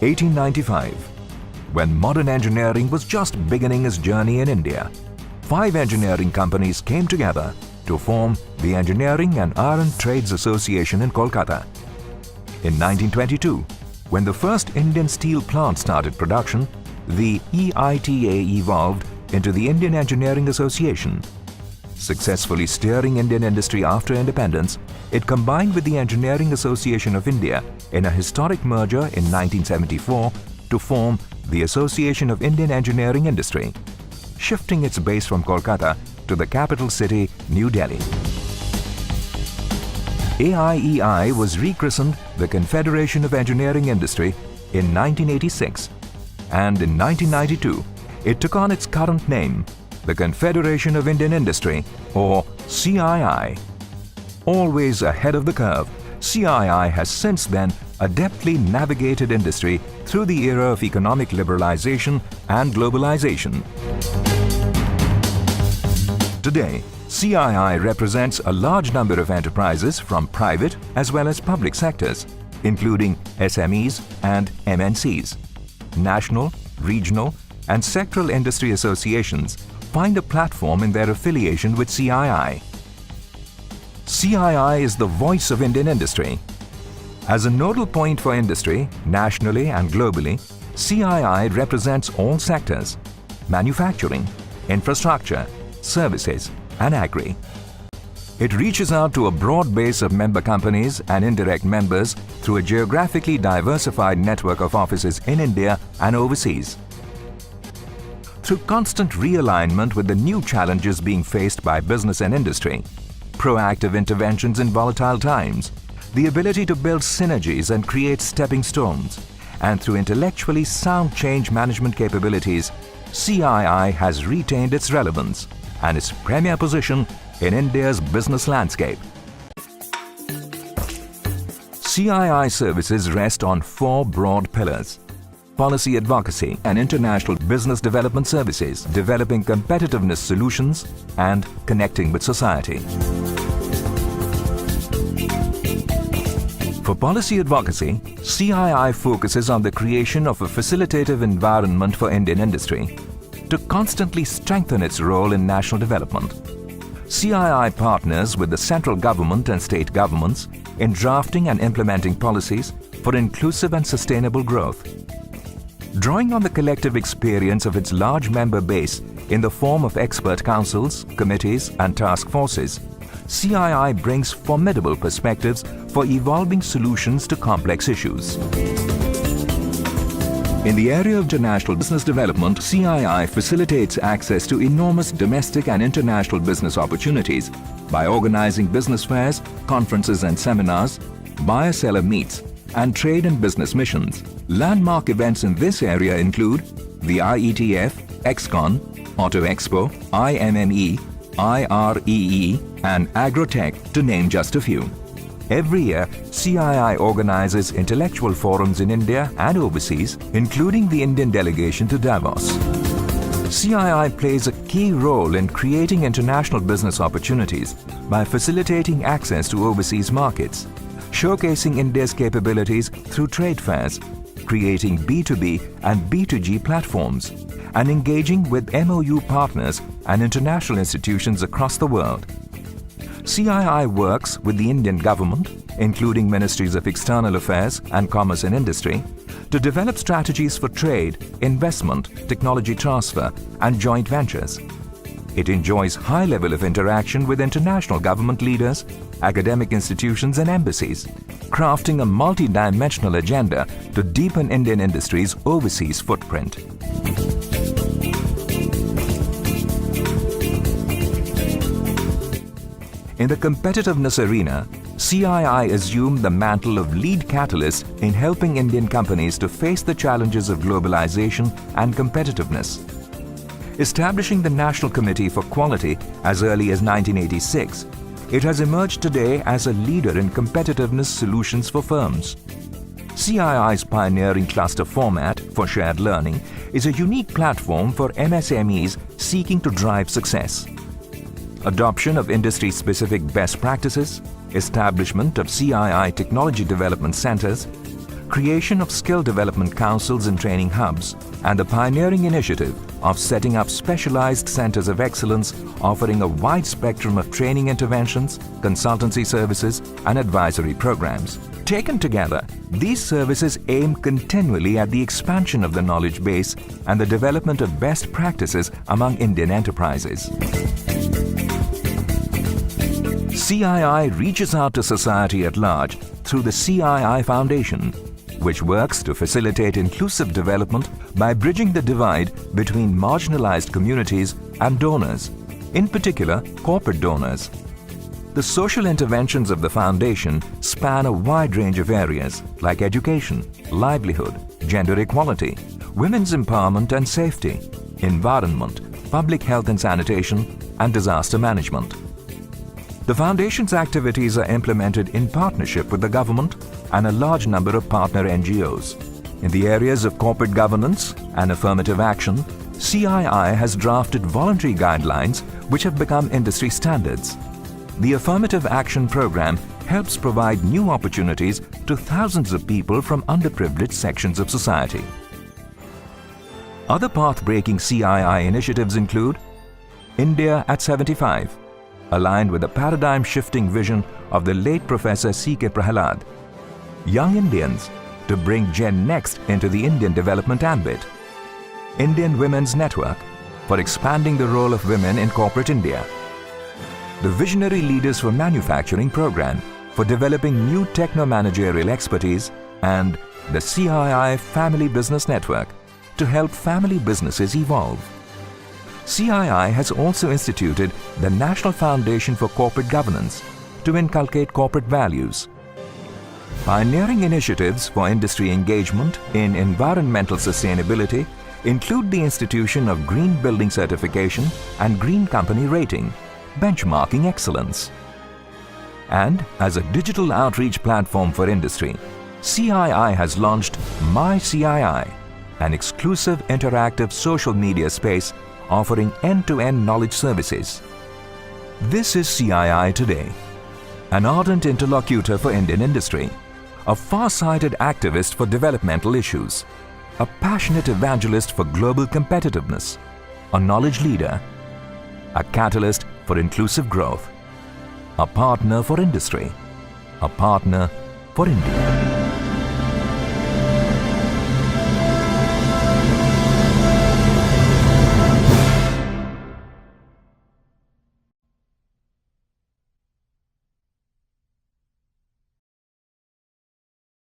1895, when modern engineering was just beginning its journey in India, 5 engineering companies came together to form the Engineering and Iron Trades Association in Kolkata. In 1922, when the first Indian steel plant started production, the EITA evolved into the Indian Engineering Association. Successfully steering Indian industry after independence, it combined with the Engineering Association of India in a historic merger in 1974 to form the Association of Indian Engineering Industry, shifting its base from Kolkata to the capital city, New Delhi. AIEI was rechristened the Confederation of Engineering Industry in 1986, and in 1992 it took on its current name, the Confederation of Indian Industry, or CII. Always ahead of the curve, CII has since then adeptly navigated industry through the era of economic liberalization and globalization. Today, CII represents a large number of enterprises from private as well as public sectors, including SMEs and MNCs. National, regional, and sectoral industry associations find a platform in their affiliation with CII. CII is the voice of Indian industry. As a nodal point for industry, nationally and globally, CII represents all sectors: manufacturing, infrastructure, services, and agri. It reaches out to a broad base of member companies and indirect members through a geographically diversified network of offices in India and overseas. Through constant realignment with the new challenges being faced by business and industry, proactive interventions in volatile times, the ability to build synergies and create stepping stones, and through intellectually sound change management capabilities, CII has retained its relevance and its premier position in India's business landscape. CII services rest on 4 broad pillars: policy advocacy and international business development services, developing competitiveness solutions, and connecting with society. For policy advocacy, CII focuses on the creation of a facilitative environment for Indian industry to constantly strengthen its role in national development. CII partners with the central government and state governments in drafting and implementing policies for inclusive and sustainable growth. Drawing on the collective experience of its large member base in the form of expert councils, committees, and task forces, CII brings formidable perspectives for evolving solutions to complex issues. In the area of international business development, CII facilitates access to enormous domestic and international business opportunities by organizing business fairs, conferences and seminars, buyer-seller meets, and trade and business missions. Landmark events in this area include the IETF, XCon, Auto Expo, IMME, IREE, and Agrotech, to name just a few. Every year, CII organizes intellectual forums in India and overseas, including the Indian delegation to Davos. CII plays a key role in creating international business opportunities by facilitating access to overseas markets, showcasing India's capabilities through trade fairs, creating B2B and B2G platforms, and engaging with MOU partners and international institutions across the world. CII works with the Indian government, including Ministries of External Affairs and Commerce and Industry, to develop strategies for trade, investment, technology transfer, and joint ventures. It enjoys high level of interaction with international government leaders, academic institutions, and embassies, crafting a multi-dimensional agenda to deepen Indian industry's overseas footprint. In the competitiveness arena, CII assumed the mantle of lead catalyst in helping Indian companies to face the challenges of globalization and competitiveness. Establishing the National Committee for Quality as early as 1986, it has emerged today as a leader in competitiveness solutions for firms. CII's pioneering cluster format for shared learning is a unique platform for MSMEs seeking to drive success. Adoption of industry-specific best practices, establishment of CII technology development centers, creation of skill development councils and training hubs, and the pioneering initiative of setting up specialized centers of excellence offering a wide spectrum of training interventions, consultancy services, and advisory programs. Taken together, these services aim continually at the expansion of the knowledge base and the development of best practices among Indian enterprises. CII reaches out to society at large through the CII Foundation, which works to facilitate inclusive development by bridging the divide between marginalized communities and donors, in particular corporate donors. The social interventions of the Foundation span a wide range of areas like education, livelihood, gender equality, women's empowerment and safety, environment, public health and sanitation, and disaster management. The Foundation's activities are implemented in partnership with the government and a large number of partner NGOs. In the areas of corporate governance and affirmative action, CII has drafted voluntary guidelines which have become industry standards. The Affirmative Action Program helps provide new opportunities to thousands of people from underprivileged sections of society. Other path-breaking CII initiatives include India at 75, aligned with the paradigm-shifting vision of the late Professor C.K. Prahalad. Young Indians to bring Gen Next into the Indian development ambit. Indian Women's Network for expanding the role of women in corporate India. The Visionary Leaders for Manufacturing program for developing new techno-managerial expertise, and the CII Family Business Network to help family businesses evolve. CII has also instituted the National Foundation for Corporate Governance to inculcate corporate values. Pioneering initiatives for industry engagement in environmental sustainability include the institution of Green Building Certification and Green Company Rating, benchmarking excellence. And as a digital outreach platform for industry, CII has launched My CII, an exclusive interactive social media space offering end-to-end knowledge services. This is CII Today, an ardent interlocutor for Indian industry, a far-sighted activist for developmental issues, a passionate evangelist for global competitiveness, a knowledge leader, a catalyst for inclusive growth, a partner for industry, a partner for India.